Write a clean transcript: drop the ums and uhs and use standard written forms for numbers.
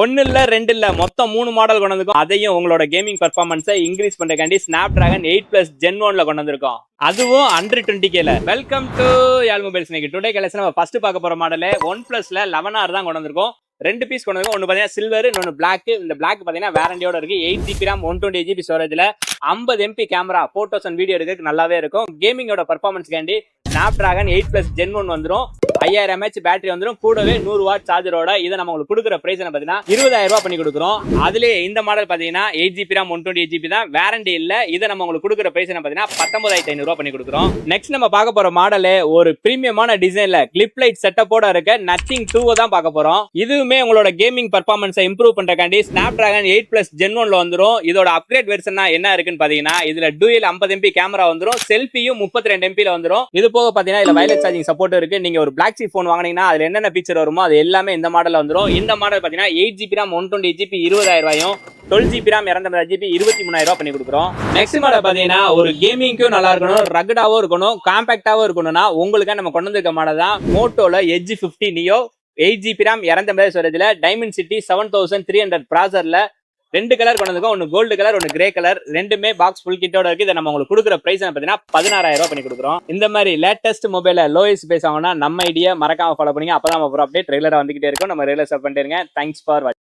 ஒன்னு இல்ல ரெண்டு இல்ல மொத்தம் 3 மாடல் கொண்டு வந்திருக்கோம். அதையும் உங்களோட கேமிங் பெர்ஃபார்மன்ஸை இன்க்ரீஸ் பண்றதுக்காண்டி Snapdragon 8+ Gen 1ல கொண்டு வந்திருக்கோம். அதுவும் 120Kல. Welcome to Yazh mobiles. இன்னைக்கு டுடே கலெக்ஷன் நம்ம ஃபர்ஸ்ட் பார்க்க போற மாடல் OnePlusல 11R தான் கொண்டு வந்திருக்கோம். ரெண்டு பீஸ் கொண்டு வந்திருக்கோம். ஒன்னு பாத்தீங்கன்னா சில்வர், இன்னொன்னு பிளாக். இந்த பிளாக் பாத்தீங்கன்னா வாரண்டியோட இருக்கு. 8GB RAM 128GB ஸ்டோரேஜ்ல 50MP camera, photos and video எடுக்கிறதுக்கு நல்லாவே இருக்கும். கேமிங்கோட பெர்ஃபார்மன்ஸ்க்காண்டி Snapdragon 8+ Gen 1 வந்துரும். 5000 mAh பேட்டரி வந்துரும். கூடவே 100W சார்ஜரோட. இதை நம்ம உங்களுக்கு கொடுக்குற பிரைஸ் என்ன பாத்தீங்கன்னா 20000 ரூபாய் பண்ணி கொடுக்குறோம். அதுலயே இந்த மாடல் பாத்தீங்கன்னா 8GB RAM 128GB தான், வாரண்டி இல்ல. இதை நம்ம உங்களுக்கு கொடுக்குற பிரைஸ் என்ன பாத்தீங்கன்னா 19500 ரூபாய் பண்ணி கொடுக்குறோம். நெக்ஸ்ட் நம்ம பார்க்க போற மாடல் ஒரு பிரீமியமான டிசைன்ல கிளிப் லைட் செட்டப்போட இருக்க Nothing 2 தான் பார்க்க போறோம். இதுவுமே உங்களோட கேமிங் பெர்ஃபார்மன்ஸை இம்ப்ரூவ் பண்றதுக்காண்டி Snapdragon 8+ Gen 1ல வந்துரும். இதோட அப்கிரேட் வெர்ஷன் என்ன இருக்குன்னு பாத்தீங்கன்னா இதுல டூயல் 50MP கேமரா வந்துரும். செல்ஃபியும் 32MP ல வந்துரும். இது போக பாத்தீங்கன்னா இதுல வயர்லெஸ் சார்ஜிங் சப்போர்ட் இருக்கு. நீங்க ஒரு Blackship போன் வாங்குனீங்கன்னா அதுல என்னென்ன ஃபீச்சர் வருமோ அது எல்லாமே இந்த மாடல்ல வந்துரும். இந்த மாடல் பாத்தீங்கன்னா 8GB RAM 128GB 20000 ரூபாயும், 12GB RAM 256GB 23000 ரூபாய் பண்ணி கொடுக்குறோம். நெக்ஸ்ட் மாடல் பாத்தீங்கன்னா ஒரு கேமிங்க்கும் நல்லா இருக்கணும், ரகடாவும் இருக்கணும், காம்பாக்டாவும் இருக்கணும்னா உங்களுக்கு நம்ம கொண்டு வந்திருக்க மாடல் தான் மோட்டோல Edge 50 Neo. 8GB RAM 250 ஸ்டோரேஜ்ல Dimensity 7300 ப்ராசஸர்ல ரெண்டு கலர் கொண்டு வந்திருக்கோம். ஒன்னு கோல்டு கலர், ஒன்னு கிரே கலர். ரெண்டுமே பாக்ஸ் ஃபுல் கிட்டோட இருக்கு. இதை நம்ம உங்களுக்கு கொடுக்குற பிரைஸ் பாத்தீங்கன்னா 16000 ரூபாய் பண்ணி கொடுக்குறோம். இந்த மாதிரி லேட்டஸ்ட் மொபைல லோயஸ்ட் பேஸ் ஆகும்னா நம்ம ஐடியா மறக்காம ஃபாலோ பண்ணுங்க. அப்பதான் நம்ம அப்டேட் ரெகுலரா வந்துகிட்டே இருக்கும். நம்ம ரெகுலர் சப் பண்ணிட்டு இருங்க. தேங்க்ஸ் ஃபார் வாட்சிங்.